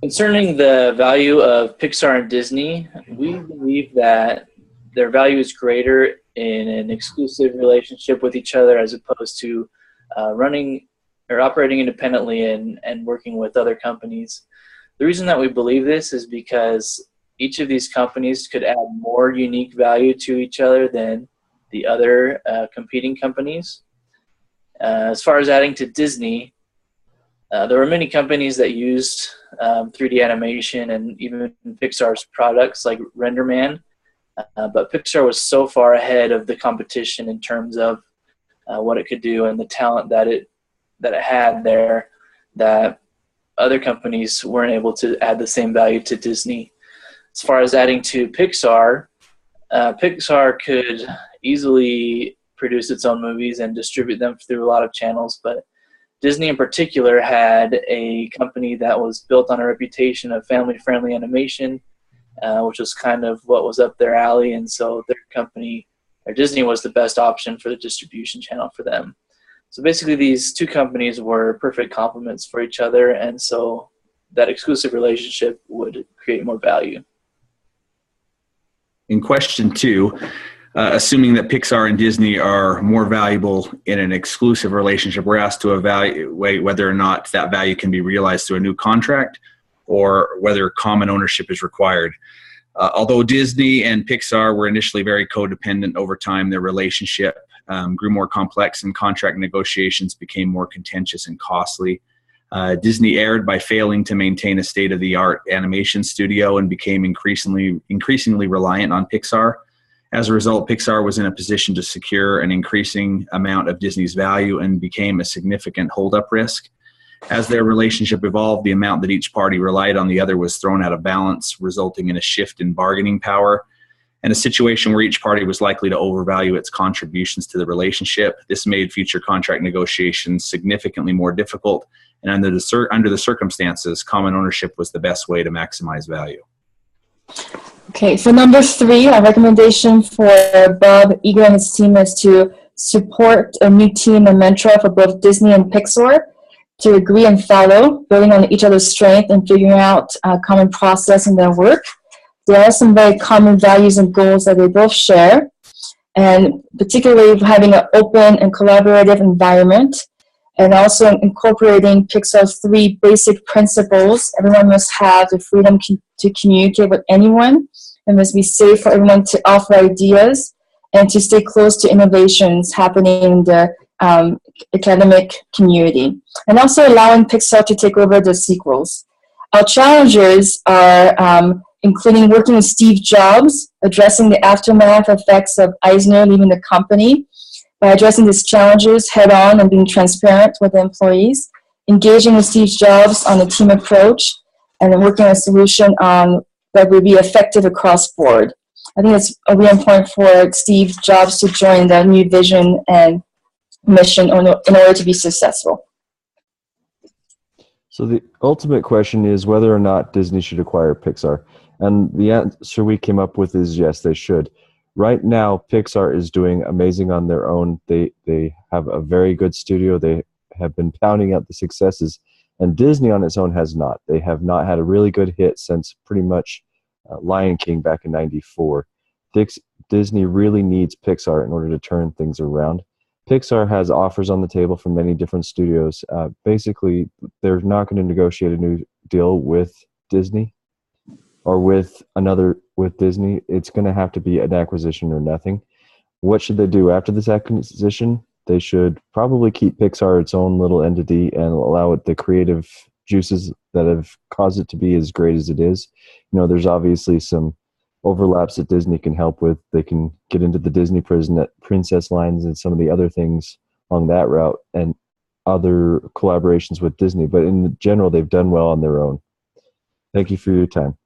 Concerning the value of Pixar and Disney, we believe that their value is greater in an exclusive relationship with each other as opposed to running or operating independently and working with other companies. The reason that we believe this is because each of these companies could add more unique value to each other than the other competing companies. As far as adding to Disney, there were many companies that used 3D animation and even Pixar's products like RenderMan, but Pixar was so far ahead of the competition in terms of what it could do and the talent that it had there that other companies weren't able to add the same value to Disney. As far as adding to Pixar, Pixar could easily produce its own movies and distribute them through a lot of channels, but Disney in particular had a company that was built on a reputation of family-friendly animation, which was kind of what was up their alley, and so their company, or Disney, was the best option for the distribution channel for them. So basically these two companies were perfect complements for each other, and so that exclusive relationship would create more value. In question 2, assuming that Pixar and Disney are more valuable in an exclusive relationship, we're asked to evaluate whether or not that value can be realized through a new contract or whether common ownership is required. Although Disney and Pixar were initially very codependent, over time their relationship grew more complex and contract negotiations became more contentious and costly. Disney erred by failing to maintain a state-of-the-art animation studio and became increasingly reliant on Pixar. As a result, Pixar was in a position to secure an increasing amount of Disney's value and became a significant holdup risk. As their relationship evolved, the amount that each party relied on the other was thrown out of balance, resulting in a shift in bargaining power and a situation where each party was likely to overvalue its contributions to the relationship. This made future contract negotiations significantly more difficult, and under the circumstances, common ownership was the best way to maximize value. Okay, for number 3, our recommendation for Bob Eager and his team is to support a new team and mentor for both Disney and Pixar to agree and follow, building on each other's strength and figuring out a common process in their work. There are some very common values and goals that they both share, and particularly having an open and collaborative environment, and also incorporating Pixar's 3 basic principles. Everyone must have the freedom to communicate with anyone. It must be safe for everyone to offer ideas and to stay close to innovations happening in the academic community. And also allowing Pixar to take over the sequels. Our challenges are including working with Steve Jobs, addressing the aftermath effects of Eisner leaving the company, by addressing these challenges head-on and being transparent with the employees, engaging with Steve Jobs on a team approach, and then working on a solution that will be effective across board. I think it's really important for Steve Jobs to join the new vision and mission in order to be successful. So the ultimate question is whether or not Disney should acquire Pixar. And the answer we came up with is yes, they should. Right now, Pixar is doing amazing on their own. They have a very good studio. They have been pounding out the successes. And Disney on its own has not. They have not had a really good hit since pretty much Lion King back in '94. Disney really needs Pixar in order to turn things around. Pixar has offers on the table from many different studios. Basically, they're not going to negotiate a new deal with Disney or with Disney. It's going to have to be an acquisition or nothing. What should they do after this acquisition? They should probably keep Pixar its own little entity and allow it the creative juices that have caused it to be as great as it is. You know, there's obviously some overlaps that Disney can help with. They can get into the Disney princess lines and some of the other things along that route and other collaborations with Disney. But in general, they've done well on their own. Thank you for your time.